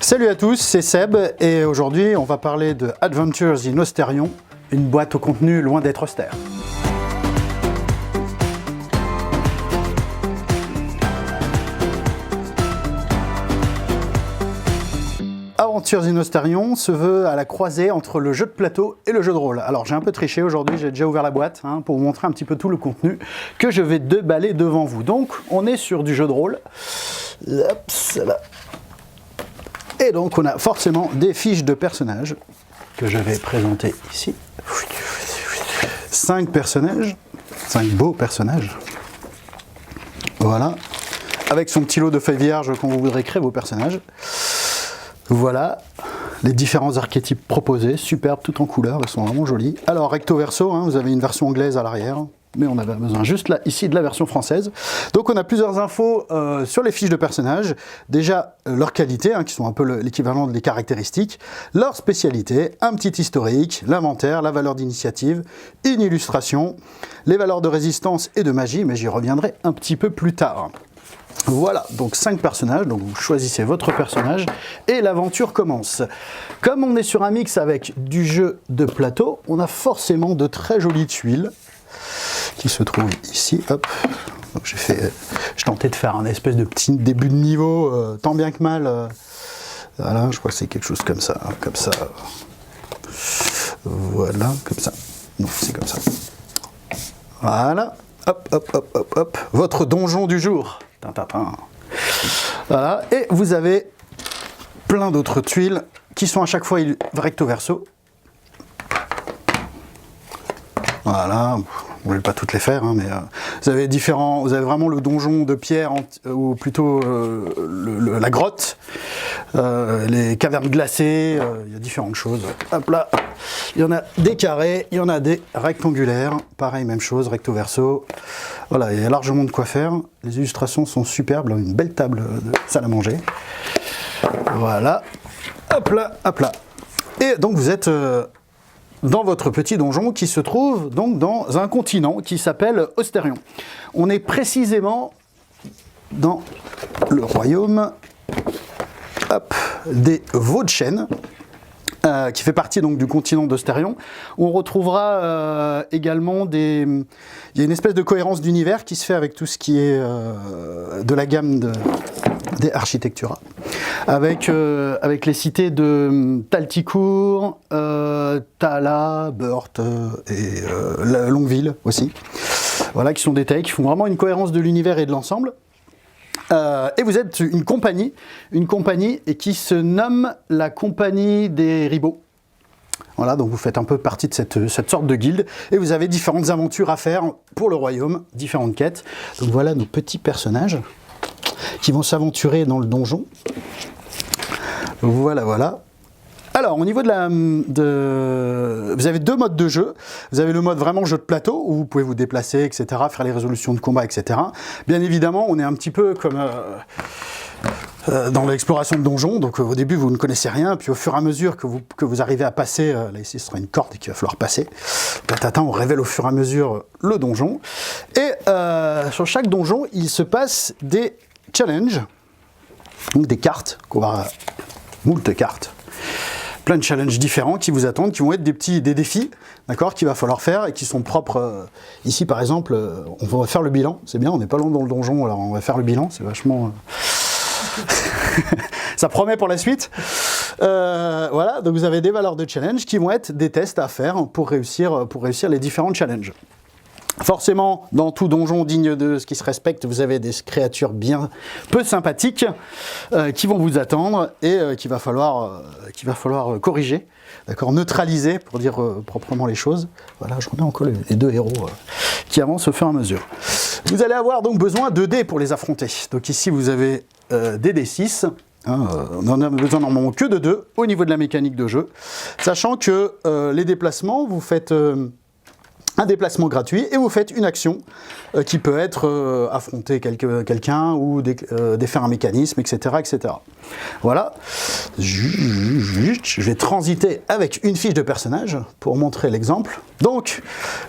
Salut à tous, c'est Seb et aujourd'hui on va parler de Adventures in Austerion, une boîte au contenu loin d'être austère. Adventures in Austerion se veut à la croisée entre le jeu de plateau et le jeu de rôle. Alors j'ai un peu triché aujourd'hui, j'ai déjà ouvert la boîte pour vous montrer un petit peu tout le contenu que je vais déballer devant vous. Donc on est sur du jeu de rôle. Hop, ça va. Et donc on a forcément des fiches de personnages que je vais présenter ici. 5 personnages, 5 beaux personnages. Voilà. Avec son petit lot de feuilles vierges quand vous voudrez créer vos personnages. Voilà les différents archétypes proposés, superbes, tout en couleurs, ils sont vraiment jolis. Alors recto verso, vous avez une version anglaise à l'arrière, mais on avait besoin juste là, ici de la version française. Donc on a plusieurs infos sur les fiches de personnages. Déjà leur qualité, qui sont un peu l'équivalent des caractéristiques, leur spécialité, un petit historique, l'inventaire, la valeur d'initiative, une illustration, les valeurs de résistance et de magie, mais j'y reviendrai un petit peu plus tard. Voilà, donc 5 personnages, donc vous choisissez votre personnage et l'aventure commence. Comme on est sur un mix avec du jeu de plateau, on a forcément de très jolies tuiles qui se trouvent ici. Hop. Donc je tentais de faire un espèce de petit début de niveau, tant bien que mal. Voilà, je crois que c'est quelque chose comme ça, comme ça. Voilà, comme ça. Non, c'est comme ça. Voilà. Hop, hop, hop, hop, hop. Votre donjon du jour. Voilà, et vous avez plein d'autres tuiles qui sont à chaque fois recto verso. Voilà, vous ne voulez pas toutes les faire, mais vous avez vraiment le donjon de pierre, ou plutôt la grotte, les cavernes glacées, il y a différentes choses. Hop là, il y en a des carrés, il y en a des rectangulaires, pareil, même chose, recto verso. Voilà, il y a largement de quoi faire. Les illustrations sont superbes, une belle table de salle à manger. Voilà, hop là, hop là. Et donc vous êtes dans votre petit donjon qui se trouve donc dans un continent qui s'appelle Austerion. On est précisément dans le royaume des Vaudchènes, qui fait partie donc du continent d'Austerion. On retrouvera également il y a une espèce de cohérence d'univers qui se fait avec tout ce qui est de la gamme des Architectura, avec les cités de Talticourt, Thala, Burt et Longueville aussi. Voilà, qui sont des tailles qui font vraiment une cohérence de l'univers et de l'ensemble. Et vous êtes une compagnie et qui se nomme la Compagnie des Ribauds. Voilà, donc vous faites un peu partie de cette sorte de guilde, et vous avez différentes aventures à faire pour le royaume, différentes quêtes. Donc voilà nos petits personnages qui vont s'aventurer dans le donjon. Voilà, voilà. Alors, au niveau vous avez 2 modes de jeu. Vous avez le mode vraiment jeu de plateau, où vous pouvez vous déplacer, etc., faire les résolutions de combat, etc. Bien évidemment, on est un petit peu comme dans l'exploration de donjon. Donc, au début, vous ne connaissez rien. Puis, au fur et à mesure que vous arrivez à passer, là, ici, ce sera une corde qu'il va falloir passer. On révèle au fur et à mesure le donjon. Et sur chaque donjon, il se passe des challenges, donc des cartes, moult cartes. Plein de challenges différents qui vous attendent, qui vont être des défis, d'accord, qu'il va falloir faire et qui sont propres. Ici, par exemple, on va faire le bilan. C'est bien, on n'est pas loin dans le donjon, alors on va faire le bilan. C'est vachement. Ça promet pour la suite. Voilà, donc vous avez des valeurs de challenge qui vont être des tests à faire pour réussir les différents challenges. Forcément, dans tout donjon digne de ce qui se respecte, vous avez des créatures bien peu sympathiques qui vont vous attendre et qu'il va falloir corriger, d'accord, neutraliser pour dire proprement les choses. Voilà, je remets encore les 2 héros qui avancent au fur et à mesure. Vous allez avoir donc besoin de dés pour les affronter. Donc ici, vous avez des D6. On n'en a besoin normalement que de 2 au niveau de la mécanique de jeu, sachant que les déplacements, vous faites un déplacement gratuit et vous faites une action qui peut être affronter quelqu'un ou défaire un mécanisme, etc., etc. Voilà. je vais transiter avec une fiche de personnage pour montrer l'exemple. Donc,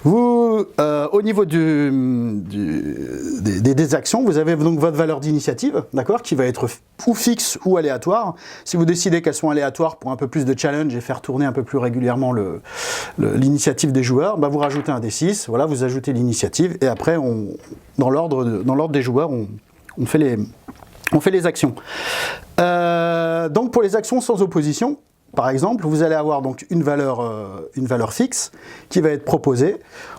vous, au niveau des actions, vous avez donc votre valeur d'initiative, d'accord, qui va être ou fixe ou aléatoire. Si vous décidez qu'elles sont aléatoires pour un peu plus de challenge et faire tourner un peu plus régulièrement l'initiative des joueurs, bah vous rajoutez un D6, voilà, vous ajoutez l'initiative, et après, dans l'ordre des joueurs, on fait les actions. Donc pour les actions sans opposition, par exemple, vous allez avoir donc une valeur fixe qui va être proposée.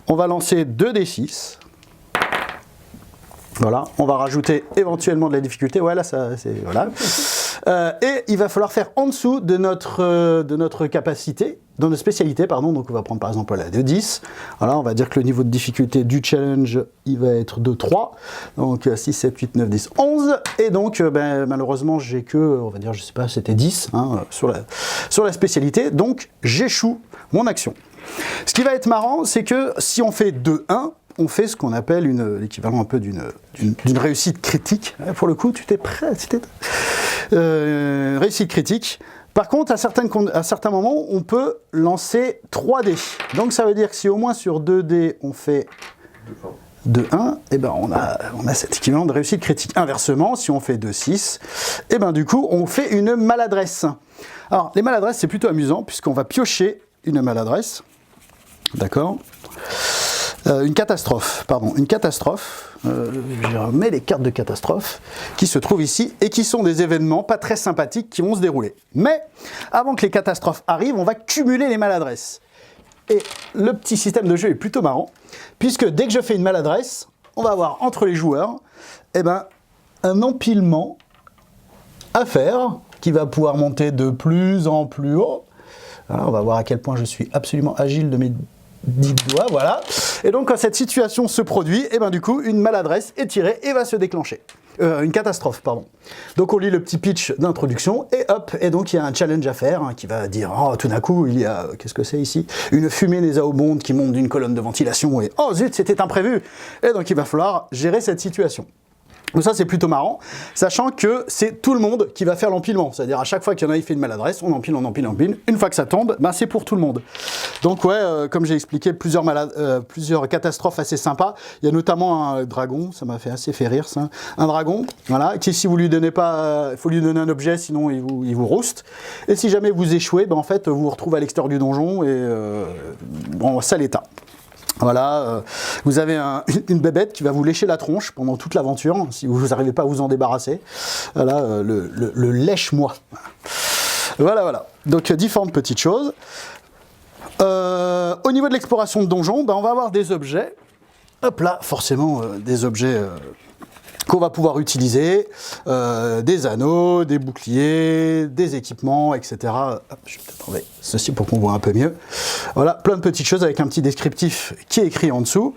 On va lancer 2d6. Voilà, on va rajouter éventuellement de la difficulté. Ouais, là, ça, c'est voilà. Et il va falloir faire en dessous de notre capacité, de notre spécialité, pardon. Donc on va prendre par exemple la de 10. Voilà, on va dire que le niveau de difficulté du challenge, il va être de 3. Donc 6, 7, 8, 9, 10, 11. Et donc malheureusement, j'ai que, on va dire, je sais pas, c'était 10 hein, sur la spécialité. Donc j'échoue mon action. Ce qui va être marrant, c'est que si on fait 2-1, on fait ce qu'on appelle l'équivalent un peu d'une réussite critique. Pour le coup, tu t'es prêt, réussite critique. Par contre, à certains moments, on peut lancer 3 dés. Donc ça veut dire que si au moins sur 2 dés, on fait 2-1, et ben on a cet équivalent de réussite critique. Inversement, si on fait 2-6, et ben du coup, on fait une maladresse. Alors, les maladresses, c'est plutôt amusant, puisqu'on va piocher une maladresse. D'accord ? Une catastrophe. Je remets les cartes de catastrophe qui se trouvent ici et qui sont des événements pas très sympathiques qui vont se dérouler. Mais avant que les catastrophes arrivent, on va cumuler les maladresses. Et le petit système de jeu est plutôt marrant, puisque dès que je fais une maladresse, on va avoir entre les joueurs un empilement à faire qui va pouvoir monter de plus en plus haut. Alors, on va voir à quel point je suis absolument agile de mes 10 doigts, voilà. Et donc quand cette situation se produit, et du coup une maladresse est tirée et va se déclencher. Une catastrophe, pardon. Donc on lit le petit pitch d'introduction et hop, et donc il y a un challenge à faire qui va dire, oh tout d'un coup il y a, qu'est-ce que c'est ici ? Une fumée nauséabonde qui monte d'une colonne de ventilation et oh zut, c'était imprévu. Et donc il va falloir gérer cette situation. Donc ça c'est plutôt marrant, sachant que c'est tout le monde qui va faire l'empilement. C'est-à-dire à chaque fois qu'il y en a qui fait une maladresse, on empile. Une fois que ça tombe, c'est pour tout le monde. Donc ouais, comme j'ai expliqué, plusieurs catastrophes assez sympas. Il y a notamment un dragon, ça m'a assez fait rire ça. Un dragon, voilà, qui si vous lui donnez pas, il faut lui donner un objet, sinon il vous rouste. Et si jamais vous échouez, en fait vous vous retrouvez à l'extérieur du donjon et en sale état. Voilà, vous avez une bébête qui va vous lécher la tronche pendant toute l'aventure, si vous n'arrivez pas à vous en débarrasser. Voilà, le lèche-moi. Voilà. Donc, différentes petites choses. Au niveau de l'exploration de donjon, on va avoir des objets. Hop là, forcément, des objets qu'on va pouvoir utiliser, des anneaux, des boucliers, des équipements, etc. Hop, je vais peut-être enlever ceci pour qu'on voit un peu mieux. Voilà, plein de petites choses avec un petit descriptif qui est écrit en dessous.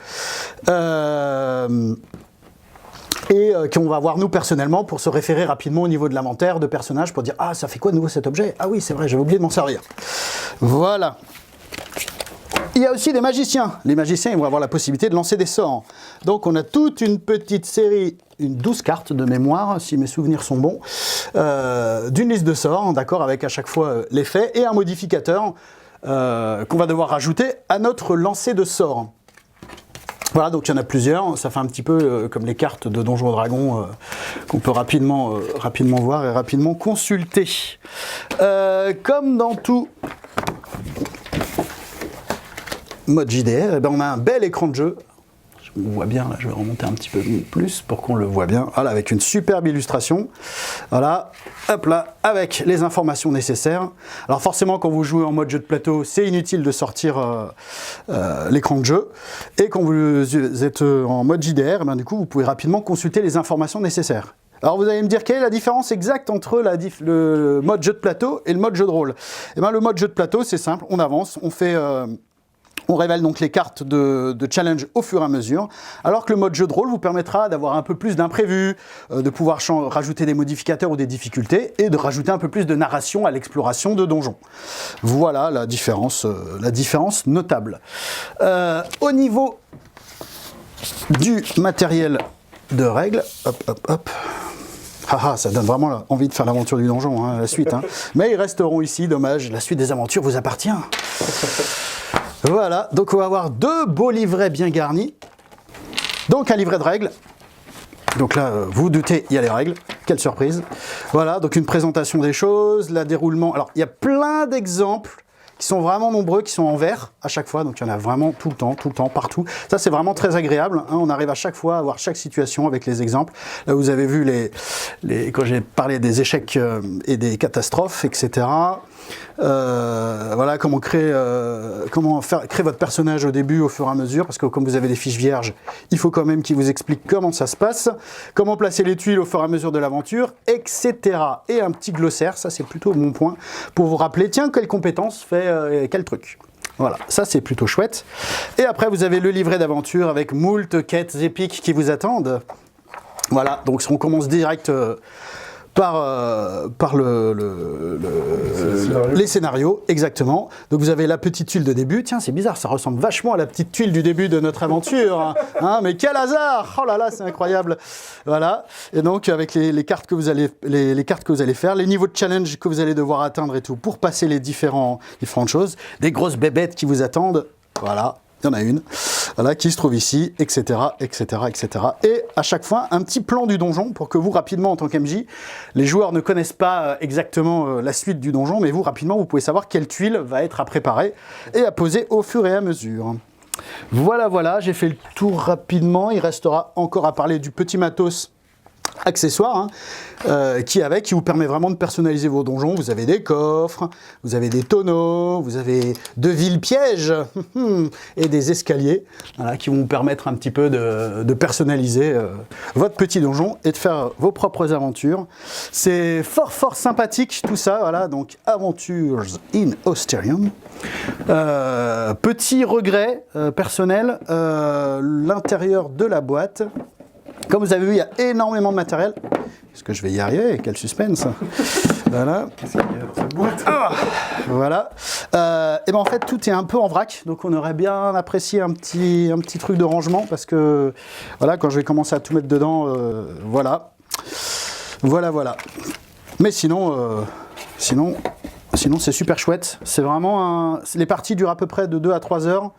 Et qu'on va voir nous personnellement pour se référer rapidement au niveau de l'inventaire de personnages pour dire « Ah, ça fait quoi de nouveau cet objet ? Ah oui, c'est vrai, j'avais oublié de m'en servir. » Voilà. Il y a aussi des magiciens. Les magiciens, ils vont avoir la possibilité de lancer des sorts. Donc on a toute une petite série, une 12 cartes de mémoire, si mes souvenirs sont bons, d'une liste de sorts, d'accord, avec à chaque fois l'effet et un modificateur qu'on va devoir rajouter à notre lancer de sorts. Voilà, donc il y en a plusieurs, ça fait un petit peu comme les cartes de Donjons et Dragons qu'on peut rapidement voir et rapidement consulter. Comme dans tout mode JDR, on a un bel écran de jeu. Je me vois bien, là, je vais remonter un petit peu plus pour qu'on le voit bien. Voilà, avec une superbe illustration. Voilà, hop là, avec les informations nécessaires. Alors forcément, quand vous jouez en mode jeu de plateau, c'est inutile de sortir l'écran de jeu. Et quand vous êtes en mode JDR, du coup, vous pouvez rapidement consulter les informations nécessaires. Alors vous allez me dire quelle est la différence exacte entre le mode jeu de plateau et le mode jeu de rôle. Le mode jeu de plateau, c'est simple, on avance, on révèle donc les cartes de challenge au fur et à mesure, alors que le mode jeu de rôle vous permettra d'avoir un peu plus d'imprévus, de pouvoir rajouter des modificateurs ou des difficultés, et de rajouter un peu plus de narration à l'exploration de donjons. Voilà la différence notable. Au niveau du matériel de règles, hop. Haha, ça donne vraiment envie de faire l'aventure du donjon, hein, la suite. Hein. Mais ils resteront ici, dommage, la suite des aventures vous appartient. Voilà, donc on va avoir 2 beaux livrets bien garnis. Donc un livret de règles. Donc là, vous doutez, il y a les règles. Quelle surprise. Voilà, donc une présentation des choses, la déroulement. Alors, il y a plein d'exemples qui sont vraiment nombreux, qui sont en vert à chaque fois. Donc, il y en a vraiment tout le temps, partout. Ça, c'est vraiment très agréable. Hein. On arrive à chaque fois à voir chaque situation avec les exemples. Là, vous avez vu quand j'ai parlé des échecs et des catastrophes, etc. Voilà, comment créer votre personnage au début, au fur et à mesure, parce que comme vous avez des fiches vierges, il faut quand même qu'il vous explique comment ça se passe, comment placer les tuiles au fur et à mesure de l'aventure, etc. Et un petit glossaire, ça c'est plutôt mon point, pour vous rappeler, tiens, quelle compétence fait quel truc. Voilà, ça c'est plutôt chouette. Et après, vous avez le livret d'aventure avec moult quêtes épiques qui vous attendent. Voilà, donc on commence direct... par les scénarios, exactement. Donc vous avez la petite tuile de début. Tiens, c'est bizarre, ça ressemble vachement à la petite tuile du début de notre aventure. Hein, mais quel hasard! Oh là là, c'est incroyable. Voilà. Et donc avec les cartes que vous allez faire, les niveaux de challenge que vous allez devoir atteindre et tout pour passer les différentes choses, des grosses bébêtes qui vous attendent. Voilà. Il y en a une, voilà, qui se trouve ici, etc., etc., etc. Et à chaque fois, un petit plan du donjon pour que vous, rapidement, en tant qu'MJ, les joueurs ne connaissent pas exactement la suite du donjon, mais vous, rapidement, vous pouvez savoir quelle tuile va être à préparer et à poser au fur et à mesure. Voilà, voilà, j'ai fait le tour rapidement. Il restera encore à parler du petit matos accessoire qui vous permet vraiment de personnaliser vos donjons. Vous avez des coffres, vous avez des tonneaux, vous avez 2 villes pièges et des escaliers, voilà, qui vont vous permettre un petit peu de personnaliser votre petit donjon et de faire vos propres aventures. C'est fort sympathique tout ça, voilà, donc Adventures in Osterium. Petit regret personnel, l'intérieur de la boîte. Comme vous avez vu, il y a énormément de matériel. Est-ce que je vais y arriver? Quel suspense! Voilà. Voilà. Et ben en fait, tout est un peu en vrac. Donc on aurait bien apprécié un petit truc de rangement parce que voilà, quand je vais commencer à tout mettre dedans, voilà. Voilà. Mais sinon c'est super chouette. C'est vraiment les parties durent à peu près de 2 à 3 heures.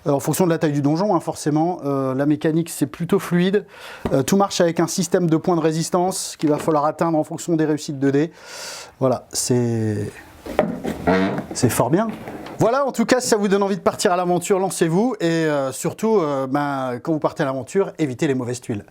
En fonction de la taille du donjon, hein, forcément. La mécanique, c'est plutôt fluide. Tout marche avec un système de points de résistance qu'il va falloir atteindre en fonction des réussites de dés. Voilà, c'est fort bien. Voilà, en tout cas, si ça vous donne envie de partir à l'aventure, lancez-vous. Et surtout, quand vous partez à l'aventure, évitez les mauvaises tuiles.